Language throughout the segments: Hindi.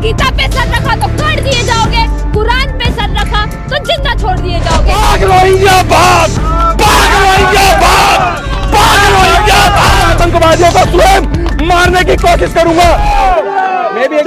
गीता पे सर रखा तो काट दिए जाओगे, कुरान पे सर रखा तो जिंदा छोड़ दिए जाओगे। भाग रोहिंग्या भाग, भाग रोहिंग्या भाग, भाग रोहिंग्या भाग। आतंकवादियों को स्वयं मारने की कोशिश करूंगा। मैं भी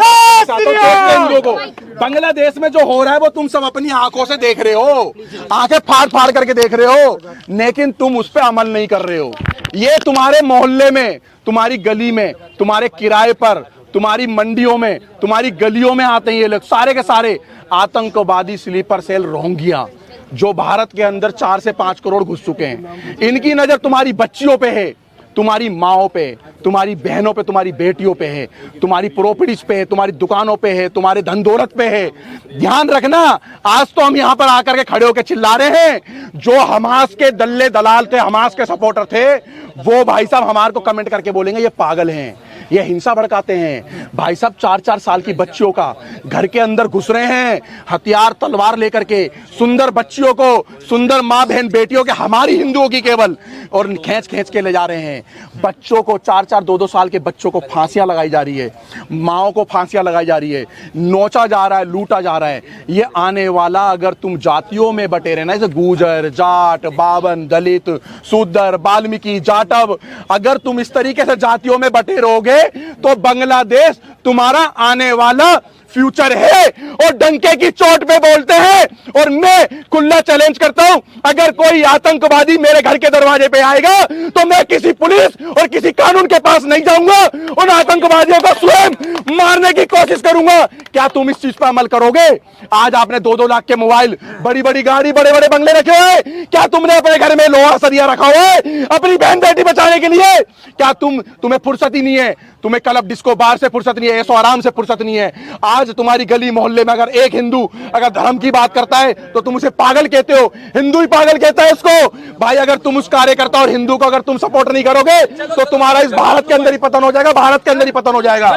बांग्लादेश में जो हो रहा है वो तुम सब अपनी आंखों से देख रहे हो, आंखें फाड़ फाड़ करके देख रहे हो, लेकिन तुम उस पर अमल नहीं कर रहे हो। ये तुम्हारे मोहल्ले में, तुम्हारी गली में, तुम्हारे किराए पर, तुम्हारी मंडियों में, तुम्हारी गलियों में आते हैं ये लोग, सारे के सारे आतंकवादी स्लीपर सेल रोहिंग्या जो भारत के अंदर 4 से 5 करोड़ घुस चुके हैं। इनकी नजर तुम्हारी बच्चियों पे है, तुम्हारी माओं पे, तुम्हारी बहनों पे, तुम्हारी बेटियों पे है, तुम्हारी प्रॉपर्टीज पे है, तुम्हारी दुकानों पे है, तुम्हारे धन दौलत पे है। ध्यान रखना, आज तो हम यहां पर आकर के खड़े होकर चिल्ला रहे हैं, जो हमास के दल्ले दलाल थे, हमास के सपोर्टर थे, वो भाई साहब हमारे को कमेंट करके बोलेंगे ये पागल हैं, ये हिंसा भड़काते हैं। भाई साहब 4-4 साल की बच्चियों का घर के अंदर घुस रहे हैं, हथियार तलवार लेकर के, सुंदर बच्चियों को, सुंदर माँ बहन बेटियों के, हमारी हिंदुओं की केवल, और खींच खींच के ले जा रहे हैं। बच्चों को 4-4 2-2 साल के बच्चों को फांसियां लगाई जा रही है, माओ को फांसियां लगाई जा रही है, नोचा जा रहा है, लूटा जा रहा है। ये आने वाला, अगर तुम जातियों में बटे रहना, जैसे गुजर, जाट, बावन, दलित, शूद्र, वाल्मीकि, जाटव, अगर तुम इस तरीके से जातियों में बटे रहोगे तो बांग्लादेश तुम्हारा आने वाला फ्यूचर है। और डंके की चोट पे बोलते हैं, और मैं खुला चैलेंज करता हूं, अगर कोई आतंकवादी मेरे घर के दरवाजे पे आएगा तो मैं किसी पुलिस और किसी कानून के पास नहीं जाऊंगा, उन आतंकवादियों को स्वयं मारने की कोशिश करूंगा। क्या तुम इस चीज पर अमल करोगे? आज आपने 2-2 लाख के मोबाइल, बड़ी बड़ी गाड़ी, बड़े बड़े बंगले रखे हुए, क्या तुमने अपने घर में लोहा सरिया रखा हुआ है अपनी बहन बेटी बचाने के लिए? क्या तुम्हें फुर्सत ही नहीं है? तुम्हें क्लब डिस्को बार से फुर्सत नहीं है, ऐसो आराम से फुर्सत नहीं है। आज तुम्हारी गली मोहल्ले में अगर एक हिंदू अगर धर्म की बात करता है तो तुम उसे पागल कहते हो, हिंदू ही पागल कहता है उसको। भाई अगर तुम उस कार्यकर्ता और हिंदू को अगर तुम सपोर्ट नहीं करोगे तो तुम्हारा इस भारत के अंदर ही पतन हो जाएगा, भारत के अंदर ही पतन हो जाएगा।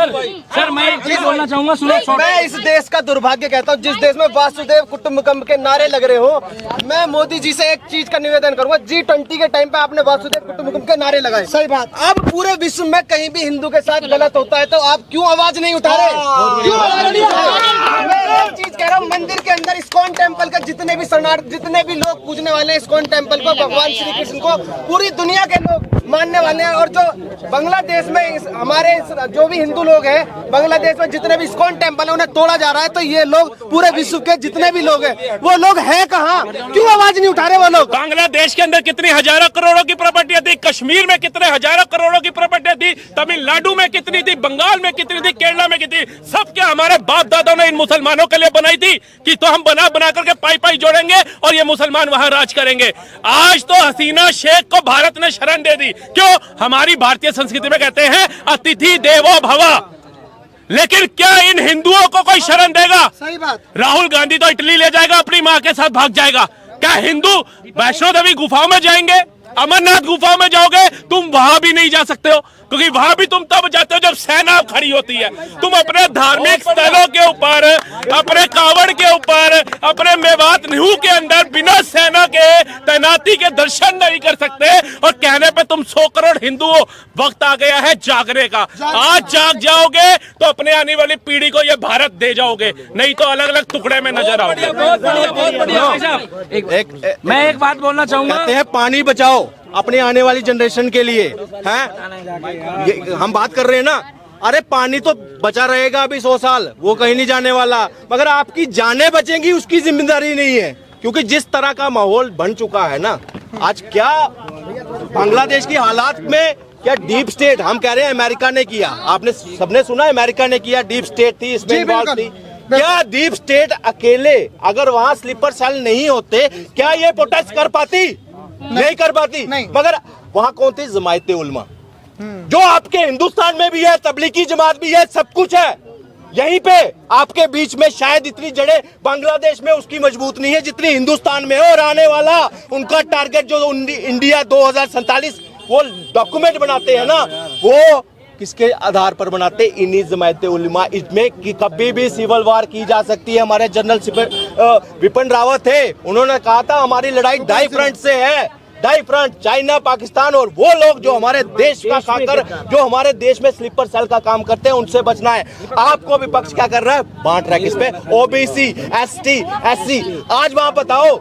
सर मैं एक चीज बोलना चाहूंगा, सुनो। मैं इस देश का दुर्भाग्य कहता हूँ, जिस देश में वासुदेव कुटुंबकम के नारे लग रहे हो। मैं मोदी जी से एक चीज का निवेदन करूंगा, G20 के टाइम पे आपने वासुदेव कुटुंबकम के नारे लगाए, सही बात। अब पूरे विश्व में कहीं भी हिंदू के साथ गलत होता है तो आप क्यों आवाज नहीं उठा रहे? क्यों आवाज नहीं उठा रहे? मैं एक चीज कह रहा हूँ, मंदिर के अंदर इस्कॉन टेम्पल के जितने भी लोग पूजने वाले हैं, इस्कॉन टेम्पल को, भगवान श्री कृष्ण को पूरी दुनिया के लोग मानने वाले हैं। और जो बांग्लादेश में हमारे जो भी हिंदू लोग हैं, बांग्लादेश में जितने भी इस्कॉन टेम्पल है उन्हें तोड़ा जा रहा है। तो ये लोग पूरे विश्व के जितने भी लोग हैं, वो लोग हैं कहाँ? क्यों आवाज नहीं उठा रहे वो लोग? बांग्लादेश के अंदर कितनी हजारों करोड़ों की प्रॉपर्टियां थी, कश्मीर में कितने हजारों करोड़ों की प्रॉपर्टियां थी, तमिलनाडु में कितनी थी, बंगाल में कितनी थी, केरला में कितनी। सब क्या हमारे बाप दादाओं ने इन मुसलमानों के लिए बनाई थी कि तो हम बना बना करके पाई जोड़ेंगे और ये मुसलमान वहां राज करेंगे। आज तो हसीना शेख को भारत ने शरण दे दी। क्यों? हमारी भारतीय संस्कृति में कहते हैं अतिथि देवो भव। लेकिन क्या इन हिंदुओं को कोई शरण देगा? सही बात। राहुल गांधी तो इटली ले जाएगा, अपनी मां के साथ भाग जाएगा। क्या हिंदू वैष्णो देवी गुफाओं में जाएंगे? अमरनाथ गुफाओं में जाओगे? तुम वहां भी नहीं जा सकते हो, क्योंकि वहां भी तुम तब जाते हो जब सेना खड़ी होती है। तुम अपने धार्मिक स्थलों के ऊपर, अपने कावड़ के ऊपर, अपने मेवात न्यू के अंदर बिना सेना के तैनाती के दर्शन नहीं कर सकते, और कहने पे तुम 100 करोड़ हिंदू हो। वक्त आ गया है जागने का। आज जाग जाओगे तो अपने आने वाली पीढ़ी को ये भारत दे जाओगे, नहीं तो अलग अलग टुकड़े में नजर आओगे। मैं एक बात बोलना चाहूंगा, कहते हैं पानी बचाओ अपने आने वाली जनरेशन के लिए, हैं? हम बात कर रहे हैं ना, अरे पानी तो बचा रहेगा अभी 100 साल, वो कहीं नहीं जाने वाला, मगर आपकी जानें बचेंगी उसकी जिम्मेदारी नहीं है। क्योंकि जिस तरह का माहौल बन चुका है ना आज, क्या बांग्लादेश की हालात में क्या डीप स्टेट, हम कह रहे हैं अमेरिका ने किया, आपने सबने सुना अमेरिका ने किया, डीप स्टेट थी इसमें इन्वॉल्व थी। क्या डीप स्टेट अकेले अगर वहाँ स्लीपर सेल नहीं होते क्या ये प्रोटेस्ट कर पाती? नहीं कर पाती। मगर वहाँ कौन थी? जमायते उलमा, जो आपके हिंदुस्तान में भी है, तबलीगी जमात भी है, सब कुछ है। यहीं पे आपके बीच में शायद इतनी जड़ें बांग्लादेश में उसकी मजबूत नहीं है जितनी हिंदुस्तान में है। और आने वाला उनका टारगेट जो इंडिया 2047 वो डॉक्यूमेंट बनाते हैं ना, वो किसके आधार पर बनाते? इन्हीं जमायते उलमा। इसमें कि कभी भी सिविल वार की जा सकती है। हमारे जनरल विपिन रावत थे, उन्होंने कहा था हमारी लड़ाई 2 फ्रंट से है, डाई फ्रंट, चाइना, पाकिस्तान और वो लोग जो हमारे देश का खाकर, जो हमारे देश में स्लीपर सेल का काम करते हैं, उनसे बचना है। आपको विपक्ष क्या कर रहा है? बांट रहा है किस पे? OBC, ST, SC. आज वहां बताओ,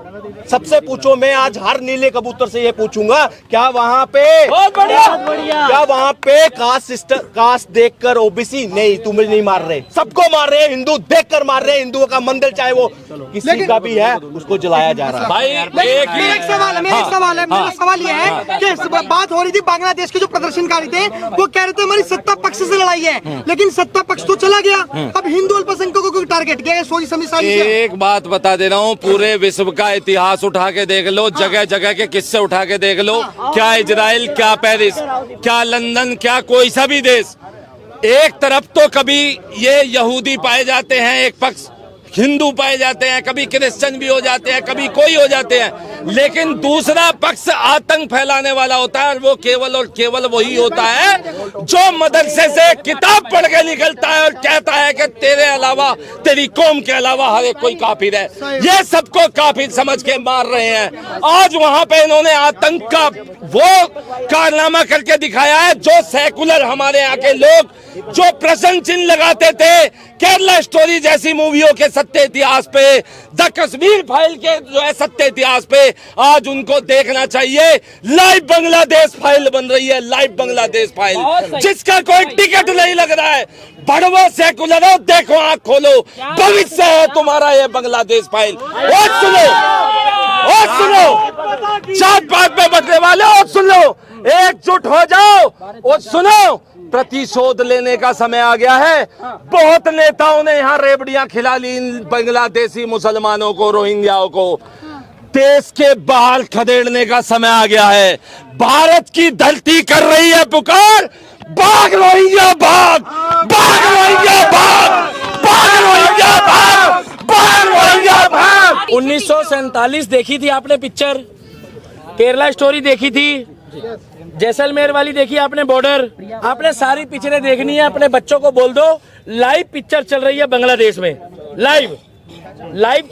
सबसे पूछो, मैं आज हर नीले कबूतर से ये पूछूंगा, क्या वहां पे क्या वहां पे कास्ट देखकर ओबीसी नहीं, तुम्हें नहीं मार रहे, सबको मार रहे हैं, हिंदू देखकर मार रहे हैं। हिंदुओं का मंदिर चाहे वो किसी का भी है, उसको जलाया जा रहा है। भाई मेरा एक सवाल है, मेरा सवाल ये है कि बात हो रही थी बांग्लादेश के जो प्रदर्शनकारी थे, वो कह रहे थे हमारी सत्ता पक्ष से लड़ाई है, लेकिन सत्ता पक्ष तो चला गया, अब हिंदू अल्पसंख्यकों को टारगेट किया। सोच समझ एक बात बता दे रहा हूँ, पूरे विश्व का इतिहास उठा के देख लो, जगह जगह के किस्से उठा के देख लो, क्या इजराइल, क्या पेरिस, क्या लंदन, क्या कोई सा भी देश, एक तरफ तो कभी ये यहूदी पाए जाते हैं, एक पक्ष हिंदू पाए जाते हैं, कभी क्रिश्चियन भी हो जाते हैं, कभी कोई हो जाते हैं, लेकिन दूसरा पक्ष आतंक फैलाने वाला होता है, और वो केवल और केवल वही होता है जो मदरसे से किताब पढ़ के निकलता है और कहता है कि तेरे अलावा, तेरी कौम के अलावा हर एक कोई काफिर है। ये सबको काफिर समझ के मार रहे हैं। आज वहां पे इन्होंने आतंक का वो कारनामा करके दिखाया है जो सेकुलर हमारे यहाँ के लोग जो प्रश्न चिन्ह लगाते थे केरला स्टोरी जैसी मूवियों के सत्य इतिहास पे, द कश्मीर फाइल के जो है सत्य इतिहास पे, आज उनको देखना चाहिए। लाइव बांग्लादेश फाइल बन रही है, लाइव बांग्लादेश फाइल, जिसका कोई टिकट नहीं लग रहा है। बड़वा सेकुलर हो, देखो आंख खोलो, भविष्य है तुम्हारा ये बांग्लादेश फाइल। और सुनो, जात पात में बटने वाले, और सुन लो, एकजुट हो जाओ और सुनो, प्रतिशोध लेने का समय आ गया है। बहुत नेताओं ने यहाँ रेवड़ियां खिला ली बांग्लादेशी मुसलमानों को, रोहिंग्याओं को। देश के बाहर खदेड़ने का समय आ गया है। भारत की धरती कर रही है पुकार, भाग रोहिंग्या भाग, भाग रोहिंग्या भाग, भाग रोहिंग्या भाग, भाग रोहिंग्या भाग। 1947 देखी थी आपने पिक्चर, केरला स्टोरी देखी थी, जैसलमेर वाली देखी आपने, बॉर्डर, आपने सारी पिक्चरें देखनी है। अपने बच्चों को बोल दो, लाइव पिक्चर चल रही है बांग्लादेश में, लाइव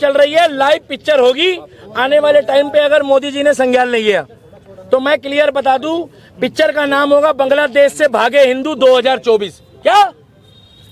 चल रही है, लाइव पिक्चर होगी आने वाले टाइम पे। अगर मोदी जी ने संज्ञान नहीं लिया तो मैं क्लियर बता दूं, पिक्चर का नाम होगा बांग्लादेश से भागे हिंदू 2024। क्या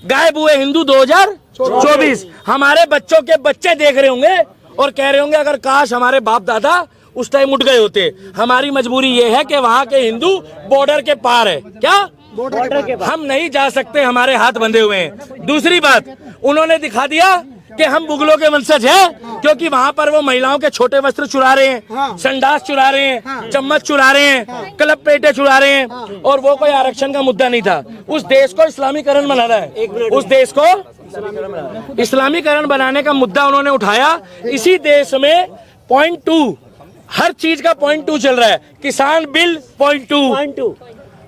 गायब हुए हिंदू 2024। हमारे बच्चों के बच्चे देख रहे होंगे और कह रहे होंगे अगर काश हमारे बाप दादा उस टाइम उठ गए होते। हमारी मजबूरी ये है कि वहाँ के हिंदू बॉर्डर के पार है। क्या बॉर्डर के पार हम नहीं जा सकते, हमारे हाथ बंधे हुए हैं। दूसरी बात, उन्होंने दिखा दिया कि हम मुगलों के वंशज हैं, क्योंकि वहाँ पर वो महिलाओं के छोटे वस्त्र चुरा रहे हैं, संडास चुरा रहे हैं, चम्मच चुरा रहे हैं, क्लब प्लेटें चुरा रहे हैं, और वो कोई आरक्षण का मुद्दा नहीं था। उस देश को इस्लामीकरण बनाना है, उस देश को इस्लामीकरण बनाने का मुद्दा उन्होंने उठाया। इसी देश में .2 हर चीज का .2 चल रहा है। किसान bill .2,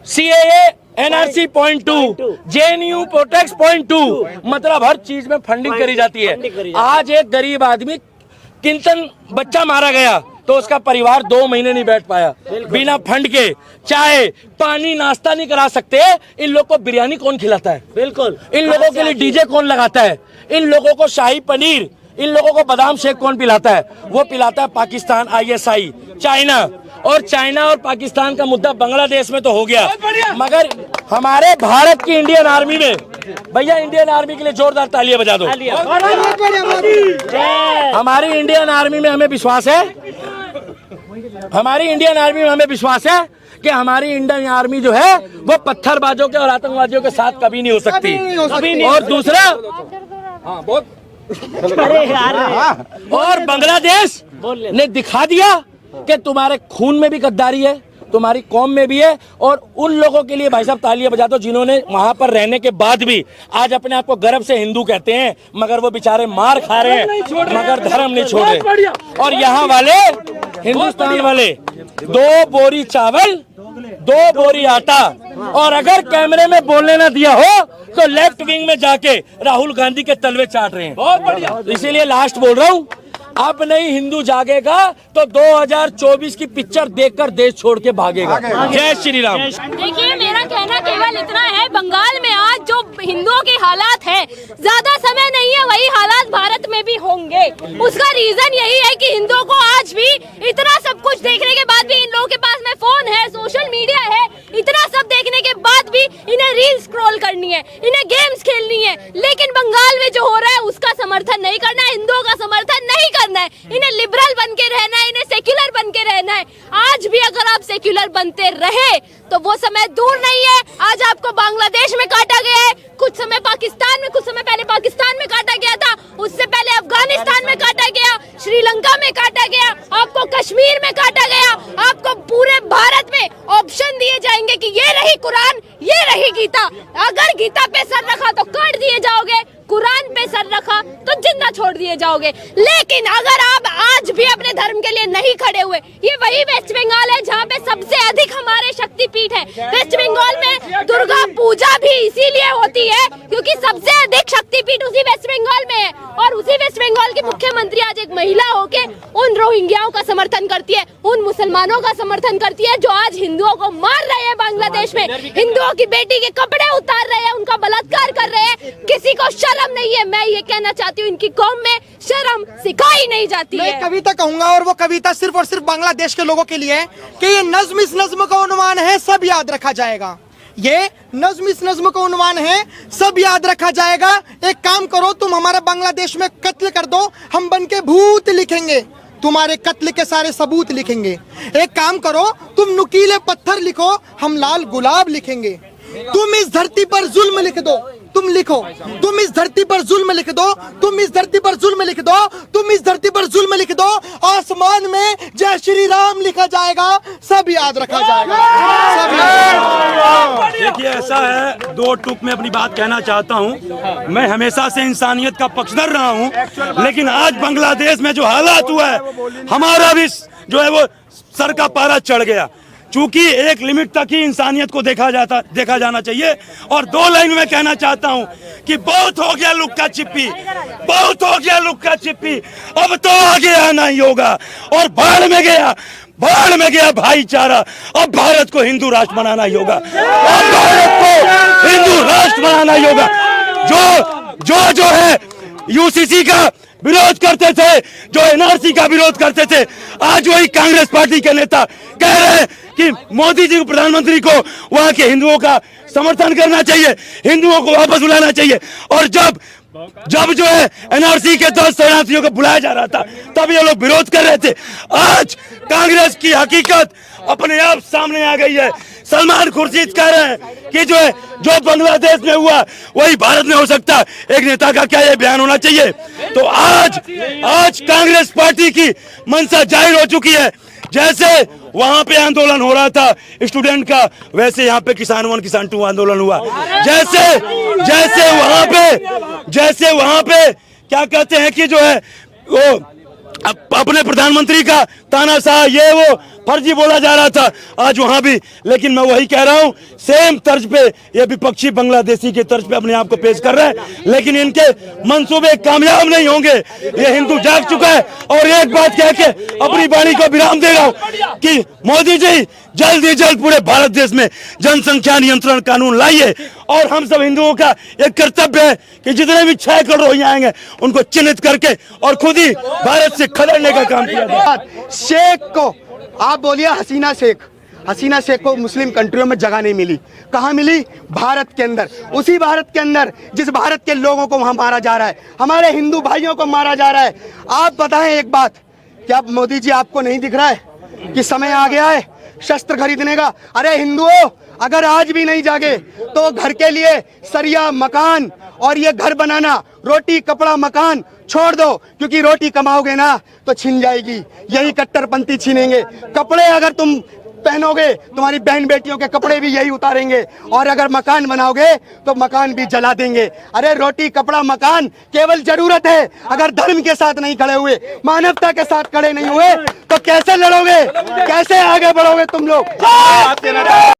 CAA NRC .2, JNU protect .2, मतलब हर चीज में फंडिंग करी जाती है। आज एक गरीब आदमी किंतन बच्चा मारा गया तो उसका परिवार 2 महीने नहीं बैठ पाया बिना फंड के। चाय पानी नाश्ता नहीं करा सकते, इन लोगों को बिरयानी कौन खिलाता है? बिल्कुल। इन लोगों के लिए डीजे कौन लगाता है? इन लोगों को शाही पनीर, इन लोगों को बादाम शेक कौन पिलाता है? वो पिलाता है पाकिस्तान, ISI, चाइना। और चाइना और पाकिस्तान का मुद्दा बांग्लादेश में तो हो गया, मगर हमारे भारत की इंडियन आर्मी में, भैया इंडियन आर्मी के लिए जोरदार तालियां बजा दो। हमारी इंडियन आर्मी में हमें विश्वास है, हमारी इंडियन आर्मी में हमें विश्वास है कि हमारी इंडियन आर्मी जो है वो पत्थरबाजों के और आतंकवादियों के साथ कभी नहीं हो सकती। और दूसरा, और बांग्लादेश ने दिखा दिया कि तुम्हारे खून में भी गद्दारी है, तुम्हारी कौम में भी है। और उन लोगों के लिए भाई साहब तालियां बजा दो जिन्होंने वहां पर रहने के बाद भी आज अपने आप को गर्व से हिंदू कहते हैं, मगर वो बेचारे मार खा रहे हैं मगर धर्म नहीं छोड़ रहे। और यहाँ वाले हिंदुस्तान वाले 2 बोरी चावल, 2 बोरी आटा, और अगर कैमरे में बोलने ना दिया हो तो लेफ्ट विंग में जाके राहुल गांधी के तलवे चाट रहे हैं। बहुत बढ़िया। इसीलिए लास्ट बोल रहा हूँ, अब नहीं हिंदू जागेगा तो 2024 की पिक्चर देखकर देश छोड़ के भागेगा। जय श्री राम। देखिए, मेरा कहना केवल इतना है, बंगाल में आज जो हिंदुओं के हालात है, ज्यादा समय नहीं है, वही हालात भारत में भी होंगे। उसका रीजन यही है कि हिंदुओं को आज भी इतना सब कुछ देखने के बाद भी इन लोगों रील स्क्रॉल करनी है, इन्हें गेम्स खेलनी है, लेकिन बंगाल में जो हो रहा है उसका समर्थन नहीं करना है, हिंदुओं का समर्थन नहीं करना है। इन्हें लिबरल बन के रहना है, इन्हें सेक्युलर बन के रहना है। आज भी अगर आप सेक्युलर बनते रहे तो वो समय दूर नहीं है। आज आपको बांग्लादेश में काटा गया है, कुछ समय पाकिस्तान में, कुछ समय पहले पाकिस्तान में काटा गया था, उससे पहले अफगानिस्तान में काटा गया, श्रीलंका में काटा गया, आपको कश्मीर में काटा गया, आपको पूरे भारत में ऑप्शन दिए जाएंगे कि ये रही कुरान, ये रही गीता। अगर गीता पे सर रखा तो काट दिए जाओगे, कुरान पे सर रखा तो जिंदा छोड़ दिए जाओगे। लेकिन अगर आप आज भी अपने धर्म के लिए नहीं खड़े हुए, ये वही वेस्ट बंगाल है जहाँ पे सबसे अधिक हमारे शक्तिपीठ है। वेस्ट बंगाल में दुर्गा पूजा भी इसीलिए होती है क्योंकि सबसे अधिक शक्तिपीठ उसी वेस्ट बंगाल में है। और उसी वेस्ट बंगाल की मुख्यमंत्री आज एक महिला होके उन रोहिंग्याओं का समर्थन करती है, उन मुसलमानों का समर्थन करती है जो आज हिंदुओं को मार रहे हैं बांग्लादेश में, हिंदुओं की बेटी के कपड़े उतार रहे हैं, उनका बलात्कार कर रहे हैं। किसी को शर्म नहीं है। मैं ये कहना चाहती हूँ, इनकी कौम में शर्म सिखाई नहीं जाती है। मैं कविता कहूंगा और वो कविता सिर्फ और सिर्फ बांग्लादेश के लोगों के लिए है कि ये नज्म इस नज्म का उन्वान है, सब याद रखा जाएगा। ये नज्म इस नज्म का उन्वान है, सब याद रखा जाएगा। एक काम करो, तुम हमारे बांग्लादेश में कत्ल कर दो, हम बन के भूत लिखेंगे, तुम्हारे कत्ल के सारे सबूत लिखेंगे। एक काम करो, तुम नुकीले पत्थर लिखो, हम लाल गुलाब लिखेंगे। तुम इस धरती पर जुल्म लिख दो, तुम लिखो, तुम इस धरती पर जुल्म लिख दो, तुम इस धरती पर जुल्म लिख दो, तुम इस धरती पर जुल्म लिख दो। आसमान में जय श्री राम लिखा जाएगा, सब याद रखा जाएगा, सब याद। देखिए ऐसा है, दो टूक में अपनी बात कहना चाहता हूँ। मैं हमेशा से इंसानियत का पक्षधर रहा हूँ, लेकिन आज बांग्लादेश में जो हालात हुआ है, हमारा भी जो है वो सर का पारा चढ़ गया। चूंकि एक लिमिट तक ही इंसानियत को देखा जाना चाहिए। और दो लाइन में कहना चाहता हूं कि बहुत हो गया लुक्का छिपी, बहुत हो गया लुक्का छिपी, अब तो आगे आना ही होगा। और बाढ़ में गया भाईचारा, अब भारत को हिंदू राष्ट्र बनाना ही होगा, अब भारत को हिंदू राष्ट्र बनाना ही होगा। जो है यूसीसी का विरोध करते थे, जो एनआरसी का विरोध करते थे, आज वही कांग्रेस पार्टी के नेता कह रहे हैं कि मोदी जी को, प्रधानमंत्री को वहां के हिंदुओं का समर्थन करना चाहिए, हिंदुओं को वापस बुलाना चाहिए। और जब जो है एनआरसी के 10 शरणार्थियों को बुलाया जा रहा था, तब ये लोग विरोध कर रहे थे। आज कांग्रेस की हकीकत अपने आप सामने आ गई है। सलमान खुर्शीद कह रहे हैं कि जो बांग्लादेश में हुआ वही भारत में हो सकता है। एक नेता का क्या ये बयान होना चाहिए? तो आज कांग्रेस पार्टी की मंशा जाहिर हो चुकी है। जैसे वहां पे आंदोलन हो रहा था स्टूडेंट का, वैसे यहाँ पे किसान 1 किसान 2 आंदोलन हुआ। जैसे वहां पे क्या कहते हैं कि जो है वो अपने प्रधानमंत्री का तानाशाह ये वो फर्जी बोला जा रहा था, आज वहां भी। लेकिन मैं वही कह रहा हूं, सेम तर्ज पे ये विपक्षी बांग्लादेशी के तर्ज पे अपने आप को पेश कर रहे हैं, लेकिन इनके मंसूबे कामयाब नहीं होंगे। ये हिंदू जाग चुका है। और एक बात कह के अपनी वाणी को विराम दे रहा हूं कि मोदी जी जल्द ही जल्द पूरे भारत देश में जनसंख्या नियंत्रण कानून लाइए। और हम सब हिंदुओं का एक कर्तव्य है कि जितने भी 6 करोड़ रोहिंग्या आएंगे उनको चिन्हित करके और खुद ही भारत से खदेड़ने का काम किया जाए। शेख को आप बोलिए, हसीना शेख को मुस्लिम कंट्रियों में जगह नहीं मिली। कहाँ मिली? भारत के अंदर। उसी भारत के अंदर जिस भारत के लोगों को वहां मारा जा रहा है, हमारे हिंदू भाइयों को मारा जा रहा है। आप बताएं एक बात, क्या मोदी जी आपको नहीं दिख रहा है कि समय आ गया है शस्त्र खरीदने का? अरे हिंदुओं, अगर आज भी नहीं जागे तो घर के लिए सरिया मकान और ये घर बनाना, रोटी कपड़ा मकान छोड़ दो, क्योंकि रोटी कमाओगे ना तो छिन जाएगी, यही कट्टरपंथी छीनेंगे। कपड़े अगर तुम पहनोगे, तुम्हारी बहन बेटियों के कपड़े भी यही उतारेंगे। और अगर मकान बनाओगे तो मकान भी जला देंगे। अरे रोटी कपड़ा मकान केवल जरूरत है, अगर धर्म के साथ नहीं खड़े हुए, मानवता के साथ खड़े नहीं हुए तो कैसे लड़ोगे, कैसे आगे बढ़ोगे तुम लोग?